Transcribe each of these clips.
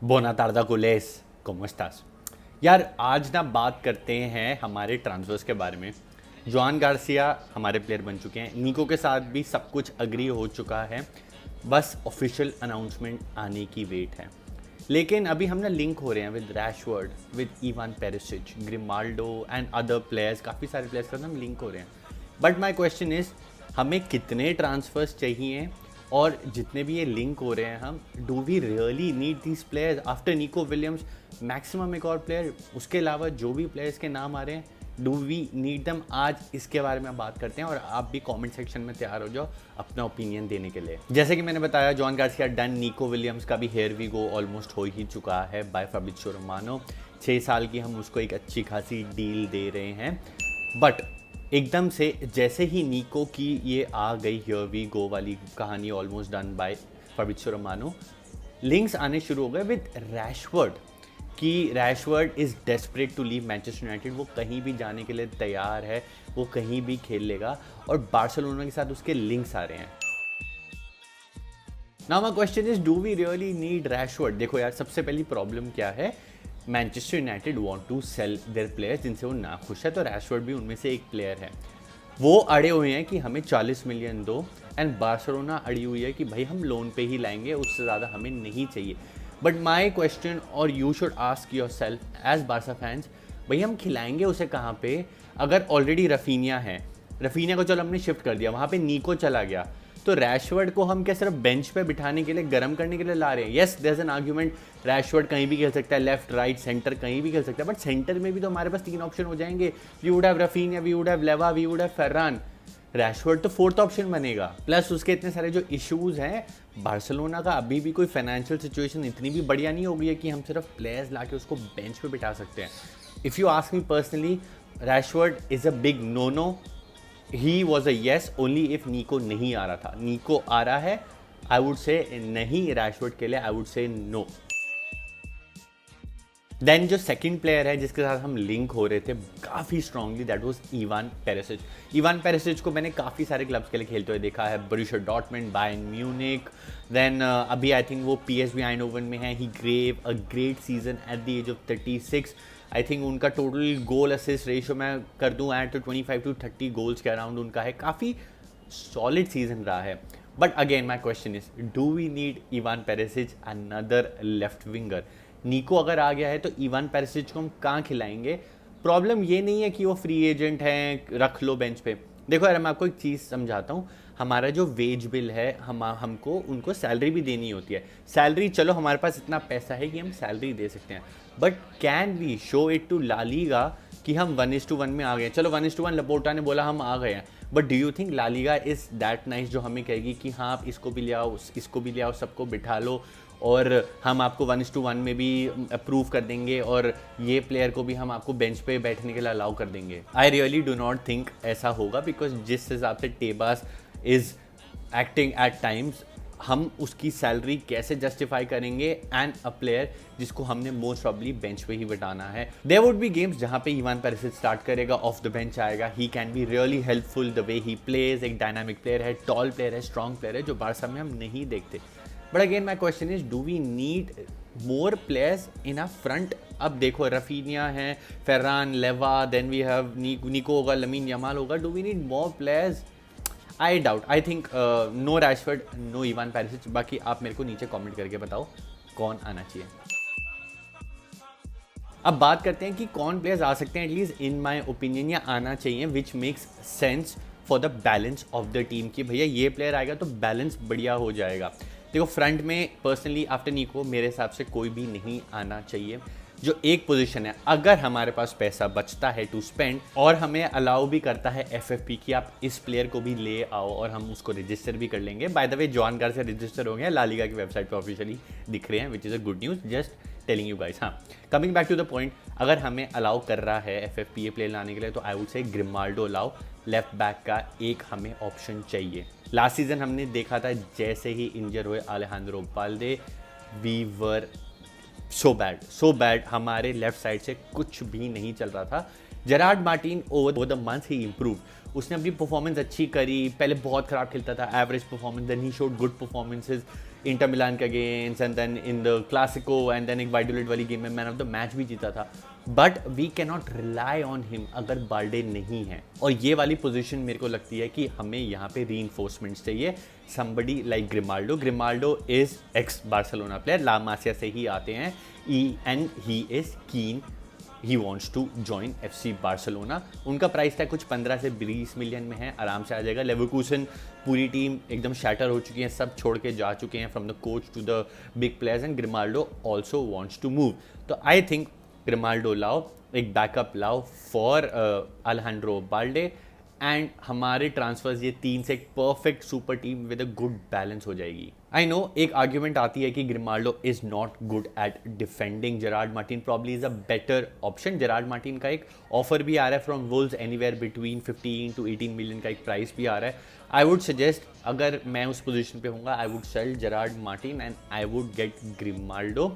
बोना तारदाकुलेस ¿cómo estás? यार आज ना बात करते हैं हमारे ट्रांसफर्स के बारे में। जॉन गार्सिया हमारे प्लेयर बन चुके हैं, निको के साथ भी सब कुछ अग्री हो चुका है, बस ऑफिशियल अनाउंसमेंट आने की वेट है। लेकिन अभी हम ना लिंक हो रहे हैं with Rashford, with Ivan Perisic, Grimaldo and other players, काफ़ी सारे प्लेयर्स के साथ हम लिंक हो रहे हैं। बट माई क्वेश्चन इज, हमें कितने ट्रांसफर्स चाहिए? और जितने भी ये लिंक हो रहे हैं, हम do we really need these players after Nico Williams? Maximum एक और प्लेयर, उसके अलावा जो भी प्लेयर्स के नाम आ रहे हैं, डू वी नीड दम? आज इसके बारे में बात करते हैं और आप भी कमेंट सेक्शन में तैयार हो जाओ अपना ओपिनियन देने के लिए। जैसे कि मैंने बताया, John Garcia done, Nico Williams का भी हेयर वी गो ऑलमोस्ट हो ही चुका है बाय फैब्रिज़ियो रोमानो। 6 साल की हम उसको एक अच्छी खासी डील दे रहे हैं। बट एकदम से जैसे ही निको की ये आ गई हियर वी गो वाली कहानी almost done by Fabrizio Romano, links आने शुरू हो गए विद रैशवर्ड कि Rashford is desperate to leave Manchester United. वो कहीं भी जाने के लिए तैयार है, वो कहीं भी खेल लेगा, और बार्सिलोना के साथ उसके लिंक्स आ रहे हैं। Now my question is, do we really need Rashford? देखो यार, सबसे पहली प्रॉब्लम क्या है, Manchester United want to sell their players जिनसे वो ना खुश है, तो रैशवर्ड भी उनमें से एक प्लेयर है। वो अड़े हुए हैं कि हमें 40 मिलियन दो, एंड बार्सिलोना अड़ी हुई है कि भाई हम लोन पे ही लाएंगे, उससे ज़्यादा हमें नहीं चाहिए। बट माई क्वेश्चन, और you should ask yourself as Barca fans, भाई हम खिलाएंगे उसे कहाँ पे? अगर ऑलरेडी रफीनिया है, रफीनिया को चलो हमने शिफ्ट कर दिया, वहाँ पे निको चला गया, तो रैशवर्ड को हम क्या सिर्फ बेंच पे बिठाने के लिए, गर्म करने के लिए ला रहे हैं? Yes, there is an argument, Rashford कहीं भी खेल सकता है, लेफ्ट राइट सेंटर कहीं भी खेल सकता है, बट सेंटर में भी तो हमारे पास 3 ऑप्शन हो जाएंगे। We would have Raphinha, we would have Lewa, we would have Ferran. Rashford तो 4th ऑप्शन बनेगा। प्लस उसके इतने सारे जो इश्यूज हैं, बार्सिलोना का अभी भी कोई फाइनेंशियल सिचुएशन इतनी भी बढ़िया नहीं हो गई है कि हम सिर्फ प्लेयर्स ला के उसको बेंच पे बिठा सकते हैं। If you ask me personally, Rashford is a big no no. He was a yes only if Nico नहीं आ रहा था। निको आ रहा है, आई वुड से नहीं, रैशवर्ड के लिए I would say no. Then जो सेकंड प्लेयर है जिसके साथ हम लिंक हो रहे थे काफ़ी strongly, that was Ivan Perisic. Ivan Perisic को मैंने काफ़ी सारे क्लब्स के लिए खेलते हुए देखा है, Borussia Dortmund, Bayern Munich, then अभी आई थिंक वो पीएसवी आइनहोवन में है। He gave a great season at the age of 36। I think उनका टोटल गोल असिस्ट रेशियो मैं कर दूँ ऐड तो 25 to 30 गोल्स के अराउंड उनका है। काफ़ी सॉलिड सीजन रहा है। But again my question is, do we need Ivan Perisic another left winger? Nico अगर आ गया है तो इवान पेरिसिच को हम कहाँ खिलाएंगे? प्रॉब्लम ये नहीं है कि वो फ्री एजेंट हैं, रख लो बेंच पे। देखो यार, मैं आपको एक चीज़ समझाता हूँ। हमारा जो वेज बिल है, हमको उनको सैलरी भी देनी होती है। सैलरी, चलो हमारे पास इतना पैसा है कि हम सैलरी दे सकते हैं, but can we show it to La Liga कि हम 1:1 में आ गए? चलो 1:1 लपोर्टा ने बोला हम आ गए हैं, but do you think La Liga is that nice जो हमें कहेगी कि हाँ आप इसको भी ले आओ, इसको भी ले आओ, सबको बिठा लो, और हम आपको 1:1 में भी अप्रूव कर देंगे, और ये प्लेयर को भी हम आपको बेंच पे बैठने के लिए अलाउ कर देंगे? I really do not think ऐसा होगा, बिकॉज जिस हिसाब से टेबास इज़ एक्टिंग एट टाइम्स, हम उसकी सैलरी कैसे जस्टिफाई करेंगे एंड अ प्लेयर जिसको हमने मोस्ट प्रॉब्ली बेंच पे ही बिठाना है? देयर वुड बी गेम्स जहाँ पे इवान पेरिसिच स्टार्ट करेगा, ऑफ द बेंच आएगा, he can be really helpful the way he plays. एक डायनामिक प्लेयर है, टॉल प्लेयर है, स्ट्रॉन्ग प्लेयर है, जो बारसा में हम नहीं देखते। But again my question is, do we need more players in a front? अब देखो, रफीनिया है, फर्रान, लेवा, देन वी हैव निको होगा, लमीन यमाल होगा। Do we need more players? I doubt. I think no Rashford, no Ivan Perisic. बाकी आप मेरे को नीचे कमेंट करके बताओ कौन आना चाहिए। अब बात करते हैं कि कौन प्लेयर्स आ सकते हैं, एटलीस्ट इन माय ओपिनियन, या आना चाहिए, which makes sense for the balance of the team, कि भैया ये प्लेयर आएगा तो बैलेंस बढ़िया हो जाएगा। देखो, फ्रंट में पर्सनली आफ्टर निको मेरे हिसाब से कोई भी नहीं आना चाहिए। जो एक पोजीशन है, अगर हमारे पास पैसा बचता है टू स्पेंड, और हमें अलाउ भी करता है एफएफपी कि आप इस प्लेयर को भी ले आओ, और हम उसको रजिस्टर भी कर लेंगे। By the way, Joan Garcia register हो गया, ला लीगा की वेबसाइट पे ऑफिशियली दिख रहे हैं, which is a good news, just telling you guys. हाँ, coming back to the point, अगर हमें अलाउ कर रहा है एफएफपी ये प्लेयर लाने के लिए, तो आई वुड से ग्रिमाल्डो लाओ। लेफ्ट बैक का एक हमें ऑप्शन चाहिए। लास्ट सीजन हमने देखा था, जैसे ही इंजर हुए Alejandro Balde, we were so bad, हमारे लेफ्ट साइड से कुछ भी नहीं चल रहा था। Gerard Martin over the month he improve, उसने अपनी परफॉर्मेंस अच्छी करी। पहले बहुत खराब खेलता था, average performance, then he showed good performances Inter Milan के against and then in the Clasico and then एक वाइडोलेट वाली गेम में मैन ऑफ द मैच भी जीता था। But we can not rely on him अगर बाल्डे नहीं है। और ये वाली पोजीशन मेरे को लगती है कि हमें यहाँ पे रीइंफोर्समेंट्स चाहिए, somebody like Grimaldo. Grimaldo is ex Barcelona player, La Masia से ही आते हैं, and he is keen, he wants to join FC Barcelona. उनका प्राइस टैग कुछ 15 से 20 मिलियन में है, आराम से आ जाएगा। लेवरकुसन पूरी टीम एकदम शैटर हो चुकी है, सब छोड़ के जा चुके हैं from the coach to the big players, and Grimaldo also wants to move. तो आई थिंक ग्रिमाल्डो लाओ, एक बैकअप लाओ फॉर अलेहांड्रो बाल्डे, एंड हमारे ट्रांसफर्स ये 3 से एक perfect super team with a good balance हो जाएगी। आई नो एक आर्ग्यूमेंट आती है कि Grimaldo is not good at defending, Gerard Martin probably is a better option. Gerard Martin का एक ऑफर भी आ रहा है from Wolves, anywhere between 15 to 18 million का एक प्राइस भी आ रहा है। आई वुड सजेस्ट, अगर मैं उस पोजीशन पे होऊंगा, I would sell Gerard Martin and I would get Grimaldo,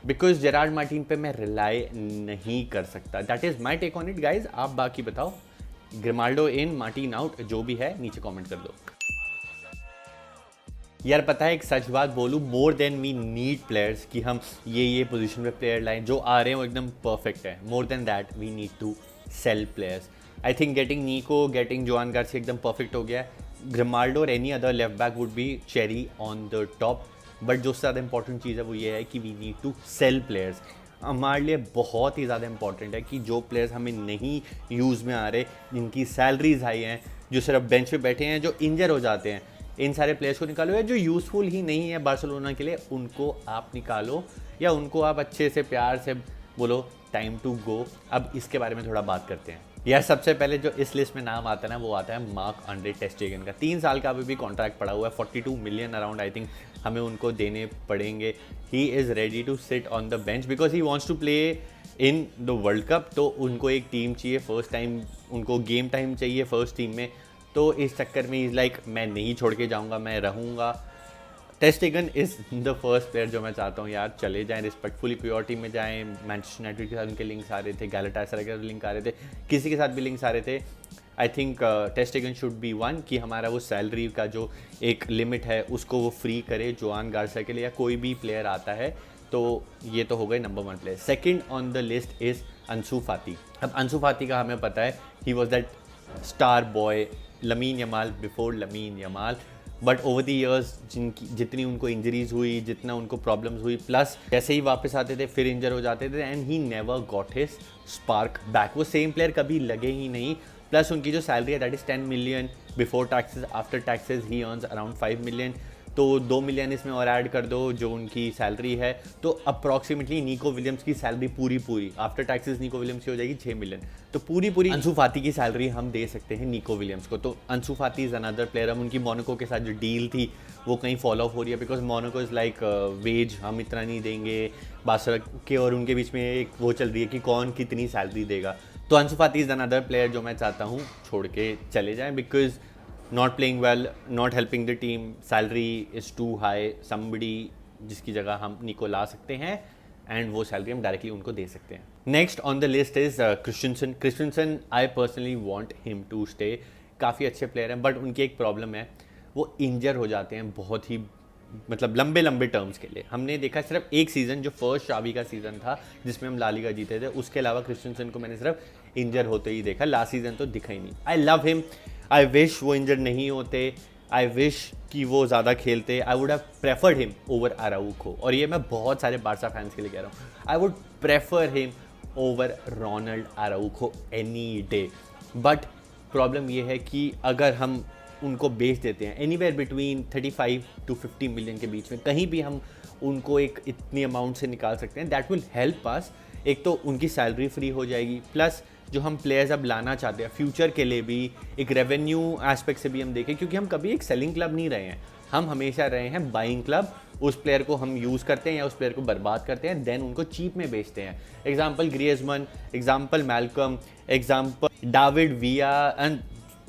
because Gerard Martin पे मैं रिलाई नहीं कर सकता। That is my take on it guys. आप बाकी बताओ, ग्रिमाल्डो इन, मार्टिन आउट, जो भी है नीचे कमेंट कर दो। यार पता है एक सच बात बोलूँ, more than we need players कि हम ये पोजीशन पे प्लेयर लाएं, जो आ रहे हैं वो एकदम परफेक्ट है। More than that we need to sell players. I think getting Nico, getting Joan Garcia एकदम परफेक्ट हो गया है। ग्रिमाल्डो और any other left back would be cherry on the top. But जो ज़्यादा इंपॉर्टेंट चीज़ है वो ये है कि we need to sell players. हमारे लिए बहुत ही ज़्यादा इंपॉर्टेंट है कि जो प्लेयर्स हमें नहीं यूज़ में आ रहे, जिनकी सैलरीज हाई हैं, जो सिर्फ बेंच पे बैठे हैं, जो इंजर हो जाते हैं, इन सारे प्लेयर्स को निकालो, या जो यूज़फुल ही नहीं है बार्सिलोना के लिए उनको आप निकालो, या उनको आप अच्छे से प्यार से बोलो टाइम टू गो। अब इसके बारे में थोड़ा बात करते हैं। यार सबसे पहले जो इस लिस्ट में नाम आता है ना, वो आता है मार्क-एंड्रे टेर स्टेगन का। 3 साल का अभी भी कॉन्ट्रैक्ट पड़ा हुआ है, 42 मिलियन अराउंड आई थिंक हमें उनको देने पड़ेंगे। He is ready to sit on the bench because he wants to play in the World Cup. तो उनको एक टीम चाहिए, फर्स्ट टाइम उनको गेम टाइम चाहिए फर्स्ट टीम में। तो इस चक्कर में इज़ लाइक मैं नहीं छोड़ के जाऊँगा, मैं रहूँगा। टेर स्टेगन इज़ द फर्स्ट प्लेयर जो मैं चाहता हूँ यार चले जाएं, रिस्पेक्टफुली प्योर टीम में जाएं। मैनचेस्टर यूनाइटेड के साथ उनके लिंक्स आ रहे थे, गैलाटासराय के साथ लिंक आ रहे थे, किसी के साथ भी लिंक्स आ रहे थे। आई थिंक टेर स्टेगन शुड बी वन, कि हमारा वो सैलरी का जो एक लिमिट है उसको वो फ्री करे जोआन गार्सिया के लिए, या कोई भी प्लेयर आता है। तो ये तो हो गए number 1 player. Second on the list is Ansu Fati. अब अंसू फाती का हमें पता है he was that star boy, Lamine Yamal before Lamine Yamal. But over the years जितनी उनको इंजरीज हुई, जितना उनको प्रॉब्लम्स हुई, प्लस जैसे ही वापस आते थे फिर इंजर हो जाते थे, and he never got his spark back. वो सेम प्लेयर कभी लगे ही नहीं। प्लस उनकी जो सैलरी है that is 10 million before taxes, after taxes he earns around 5 million. तो 2 मिलियन इसमें और ऐड कर दो जो उनकी सैलरी है, तो अप्रॉक्सीमेटली निको विलियम्स की सैलरी पूरी आफ्टर टैक्सेस निको विलियम्स की हो जाएगी 6 मिलियन। तो पूरी अंसू फाती की सैलरी हम दे सकते हैं निको विलियम्स को। तो अंसू फाती इज़ अनदर प्लेयर। हम उनकी मोनाको के साथ जो डील थी वो कहीं फॉलो ऑफ हो रही है, because Monaco is like wage हम इतना नहीं देंगे, बासरा के और उनके बीच में एक वो चल रही है कि कौन कितनी सैलरी देगा। तो अंसू फाती इज़ अनदर प्लेयर जो मैं चाहता हूँ छोड़ के चले जाएँ, because not playing well, not helping the team, salary is too high, somebody जिसकी जगह हम निको ला सकते हैं एंड वो सैलरी हम डायरेक्टली उनको दे सकते हैं। Next on the list is Christensen. Christensen I personally want him to stay. काफ़ी अच्छे प्लेयर हैं, बट उनकी एक प्रॉब्लम है, वो इंजर हो जाते हैं बहुत ही मतलब लंबे टर्म्स के लिए। हमने देखा सिर्फ एक सीज़न जो फर्स्ट शावी का सीज़न था जिसमें हम लालिगा जीते थे, उसके अलावा क्रिस्टेंसन को मैंने सिर्फ इंजर होते ही देखा। लास्ट सीज़न तो दिखा ही नहीं। I love him, I wish वो इंजर नहीं होते, आई विश कि वो ज़्यादा खेलते। I would have preferred him over Araujo, और ये मैं बहुत सारे बार्सा फैंस के लिए कह रहा हूँ। I would prefer him over Ronald Araujo any day. But problem ये है कि अगर हम उनको बेच देते हैं एनीवेयर बिटवीन 35 to 50 मिलियन के बीच में, कहीं भी हम उनको एक इतनी अमाउंट से निकाल सकते हैं, दैट विल हेल्प अस। एक तो उनकी सैलरी फ्री हो जाएगी, प्लस जो हम प्लेयर्स अब लाना चाहते हैं फ्यूचर के लिए भी, एक रेवेन्यू एस्पेक्ट से भी हम देखें, क्योंकि हम कभी एक सेलिंग क्लब नहीं रहे हैं, हम हमेशा रहे हैं बाइंग क्लब। उस प्लेयर को हम यूज़ करते हैं या उस प्लेयर को बर्बाद करते हैं, देन उनको चीप में बेचते हैं। Example Griezmann, example Malcom, example David Villa, and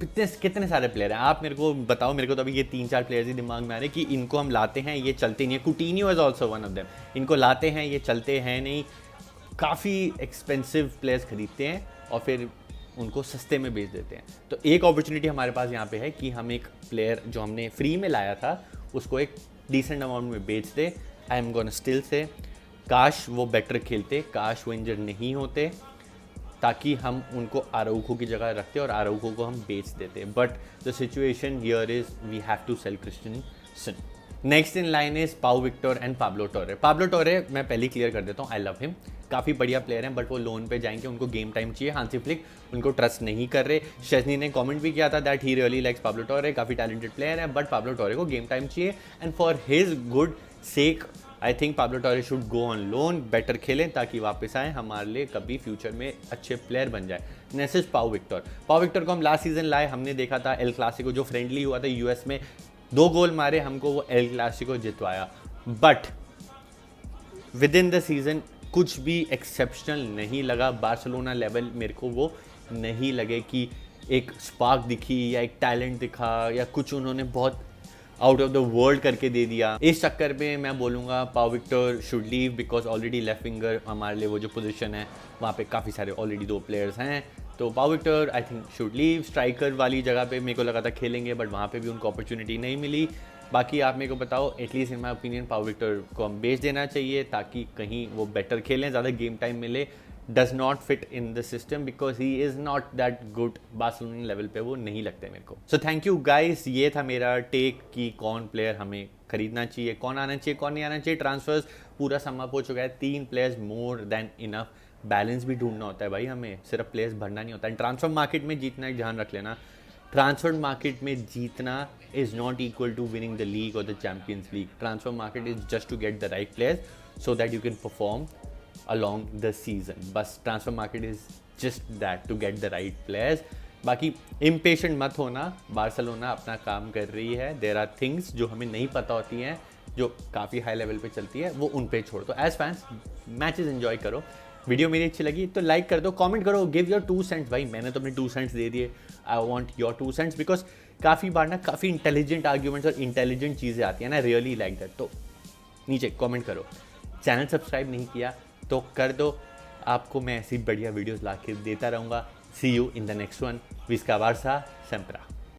कितने सारे प्लेयर हैं। आप मेरे को बताओ, मेरे को तो अभी ये 3-4 प्लेयर्स ही दिमाग में आ रहे कि इनको हम लाते हैं, ये चलते नहीं है। कुटिन्यो is also one of them. इनको लाते हैं, ये चलते हैं नहीं, काफ़ी एक्सपेंसिव प्लेयर्स खरीदते हैं और फिर उनको सस्ते में बेच देते हैं। तो एक अपॉर्चुनिटी हमारे पास यहाँ पे है कि हम एक प्लेयर जो हमने फ्री में लाया था उसको एक डिसेंट अमाउंट में बेच दे। I am gonna still say काश वो बेटर खेलते, काश वो इंजर नहीं होते, ताकि हम उनको आराउखो की जगह रखते और आराउखो को हम बेच देते। But the situation here is we have to sell Christensen. Next in line is Pau Victor and Pablo Torre. Pablo Torre मैं पहले क्लियर कर देता हूँ, आई लव हिम, काफ़ी बढ़िया प्लेयर हैं, बट वो लोन पे जाएंगे, उनको गेम टाइम चाहिए। हांसी फ्लिक उनको ट्रस्ट नहीं कर रहे। शेजनी ने कमेंट भी किया था that he really likes Pablo Torre, काफ़ी टैलेंटेड प्लेयर है, बट पाब्लो टोरे को गेम टाइम चाहिए and for his good sake I think Pablo Torre should go on loan, better खेलें ताकि वापस आए, हमारे लिए कभी फ्यूचर में अच्छे प्लेयर बन जाए। Next is Pau Victor. पाउ विक्टर को हम लास्ट सीजन लाए, हमने देखा था एल क्लासिको जो फ्रेंडली हुआ था यूएस में, 2 गोल मारे, हमको वो एल क्लासिको जितवाया, but within the season कुछ भी एक्सेप्शनल नहीं लगा। बार्सिलोना लेवल मेरे को वो नहीं लगे कि एक स्पार्क दिखी या एक टैलेंट दिखा या कुछ उन्होंने बहुत आउट ऑफ द वर्ल्ड करके दे दिया। इस चक्कर में मैं बोलूँगा Pau Victor should leave, because already left winger हमारे लिए वो जो पोजीशन है वहाँ पे काफ़ी सारे ऑलरेडी 2 प्लेयर्स हैं, तो Pau Victor I think should leave. Striker वाली जगह पे मेरे को लगा था खेलेंगे, बट वहाँ पे भी उनको अपॉर्चुनिटी नहीं मिली। बाकी आप मेरे को बताओ, एटलीस्ट इन माई ओपिनियन पाउ विक्टर को हम बेच देना चाहिए ताकि कहीं वो बेटर खेलें, ज़्यादा गेम टाइम मिले। Does not fit in the system because he is not that good, Barcelona level पे वो नहीं लगते मेरे को। सो थैंक यू गाइस, ये था मेरा टेक कि कौन प्लेयर हमें खरीदना चाहिए, कौन आना चाहिए, कौन नहीं आना चाहिए। ट्रांसफर्स पूरा समाप्त हो चुका है, 3 players more than enough. Balance भी ढूंढना होता है भाई, हमें सिर्फ प्लेयर्स भरना नहीं होता है। ट्रांसफर मार्केट में जीतना एक ध्यान रख लेना, ट्रांसफर मार्केट में जीतना is not equal to winning the league और the Champions League. Transfer market is just to get the right players so that you can perform along the season. बस transfer market is just that, to get the right players. बाकी impatient मत होना, Barcelona अपना काम कर रही है। There are things जो हमें नहीं पता होती हैं, जो काफ़ी हाई लेवल पे चलती है, वो उन पे छोड़ दो। एज फैंस मैचेस एंजॉय करो। वीडियो मेरी अच्छी लगी तो लाइक कर दो, कमेंट करो, गिव योर 2 सेंट्स। भाई मैंने तो अपने 2 सेंट्स दे दिए, I want your 2 cents because काफ़ी बार ना काफ़ी इंटेलिजेंट आर्ग्यूमेंट्स और इंटेलिजेंट चीज़ें आती हैं ना, रियली लाइक दैट। तो नीचे कमेंट करो। चैनल सब्सक्राइब नहीं किया तो कर दो, आपको मैं ऐसी बढ़िया वीडियोस ला के देता रहूँगा। See you in the next one. Visca Barca सेम्परा।